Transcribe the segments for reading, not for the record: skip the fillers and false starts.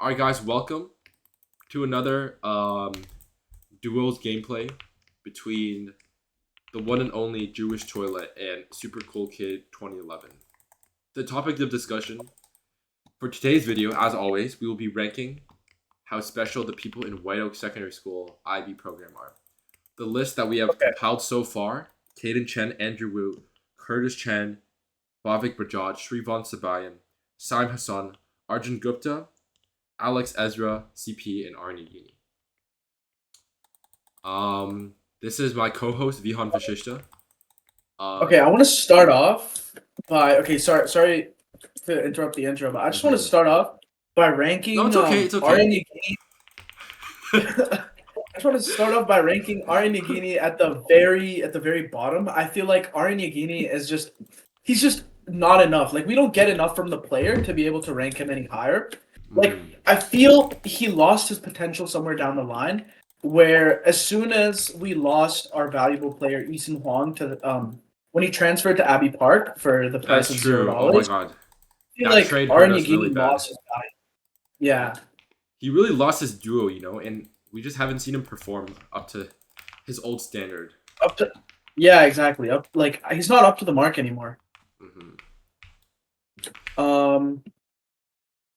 Alright guys, welcome to another duos gameplay between the one and only Jewish Toilet and Super Cool Kid 2011. The topic of discussion for today's video, as always, we will be ranking how special the people in White Oak Secondary School IB program are. The list that we have Okay. compiled so far: Caden Chen, Andrew Wu, Curtis Chen, Bhavik Bajaj, Shrivon Sabayan, Saim Hassan, Arjun Gupta, Alex Ezra, CP, and Arnie Gini. This is my co-host Vihan Vashishta. Okay, I want to start off by sorry to interrupt the intro, but I just want to start off by ranking No, it's okay. It's okay. Arya Nagini. I just want to start off by ranking Arya Nagini at the very bottom. I feel like Arya Nagini is he's just not enough. Like we don't get enough from the player to be able to rank him any higher. Like I feel he lost his potential somewhere down the line, where as soon as we lost our valuable player Eason Huang to when he transferred to Abbey Park for the price That's of true. $0, Oh my god, I feel that like trade hurt Arya us really Nagini bad. lost his value. Yeah. He really lost his duo, and we just haven't seen him perform up to his old standard. Yeah, exactly. He's not up to the mark anymore.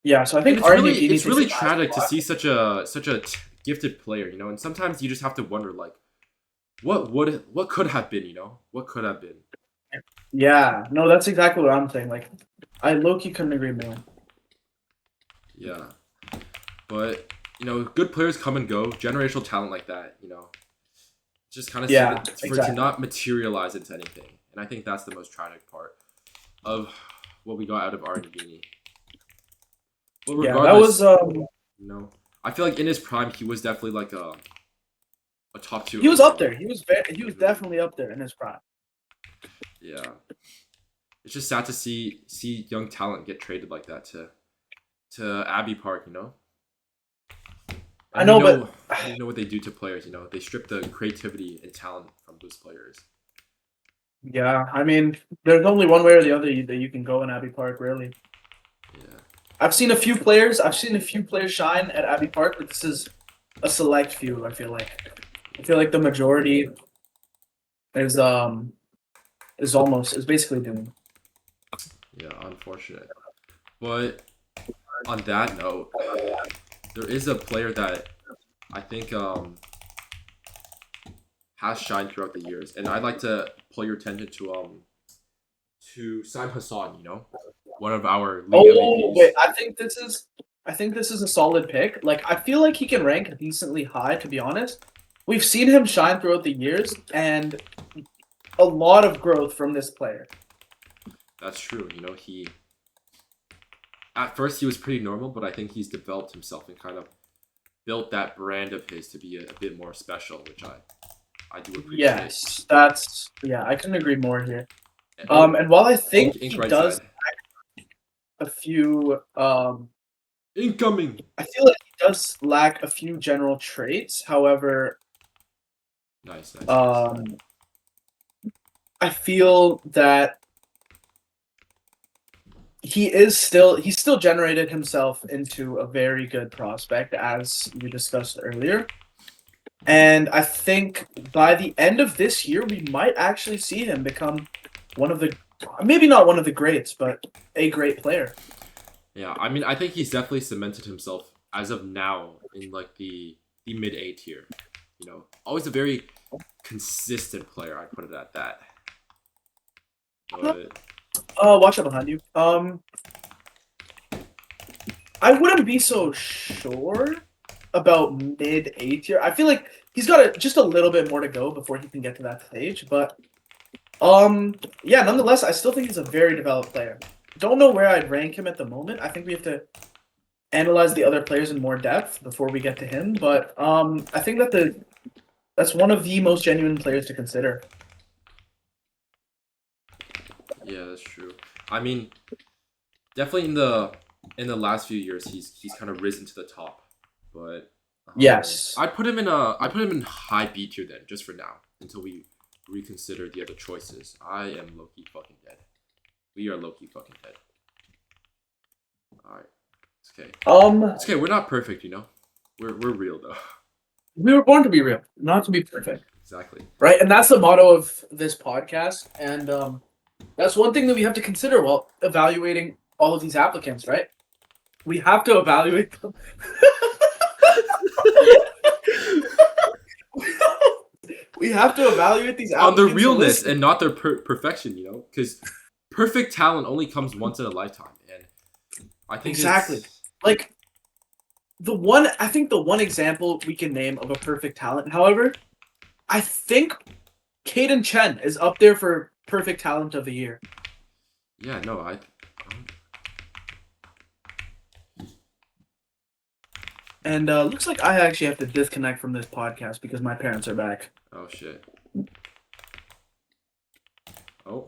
Yeah, so I think it's really tragic to see such a gifted player, and sometimes you just have to wonder, like, what could have been, what could have been. Yeah, no, that's exactly what I'm saying. Like, I low-key couldn't agree more. Yeah, but good players come and go. Generational talent like that, just kind of for it to not materialize into anything, and I think that's the most tragic part of what we got out of Arya Nagini. Well, regardless, that was I feel like in his prime he was definitely like a top 2. He was up there. He was definitely up there in his prime. Yeah, it's just sad to see young talent get traded like that to Abbey Park. And I know, but you know what they do to players. They strip the creativity and talent from those players. Yeah, I mean, there's only one way or the other that you can go in Abbey Park, really. Yeah, I've seen a few players shine at Abbey Park, but this is a select few. I feel like the majority is basically doomed. Yeah, unfortunate. But on that note, there is a player that I think has shined throughout the years, and I'd like to pull your attention to Saim Hassan. One of our league MVPs. Wait, I think this is a solid pick. Like, I feel like he can rank decently high, to be honest. We've seen him shine throughout the years, and a lot of growth from this player. That's true. He at first he was pretty normal, but I think he's developed himself and kind of built that brand of his to be a bit more special, which I do appreciate. Yes, I couldn't agree more here. And while I think he does a few incoming, I feel like he does lack a few general traits. However, nice. I feel that he's still generated himself into a very good prospect, as we discussed earlier. And I think by the end of this year, we might actually see him become maybe not one of the greats, but a great player. Yeah, I mean, I think he's definitely cemented himself as of now in like the mid A tier. Always a very consistent player. I put it at that. But watch out behind you. I wouldn't be so sure about mid A tier. I feel like he's got just a little bit more to go before he can get to that stage. But yeah, nonetheless, I still think he's a very developed player. Don't know where I'd rank him at the moment. I think we have to analyze the other players in more depth before we get to him. But I think that's one of the most genuine players to consider. Yeah, that's true. I mean, definitely in the last few years, he's kind of risen to the top. But yes, I'd put him in high B tier then, just for now, until we reconsider the other choices. I am low-key fucking dead. We are low-key fucking dead. Alright. It's okay. Um, It's okay. We're not perfect, you know. We're real though. we were born to be real, not to be perfect, Exactly. right? And that's the motto of this podcast. And that's one thing that we have to consider while evaluating all of these applicants, right? We have to evaluate them. We have to evaluate these On their applicants realness holistically. and not their perfection, you know, because perfect talent only comes once in a lifetime, and I think Exactly. it's Like I think the one example we can name of a perfect talent, however, I think Caden Chen is up there for perfect talent of the year. yeah, no, And looks like I actually have to disconnect from this podcast because my parents are back. oh shit. Oh.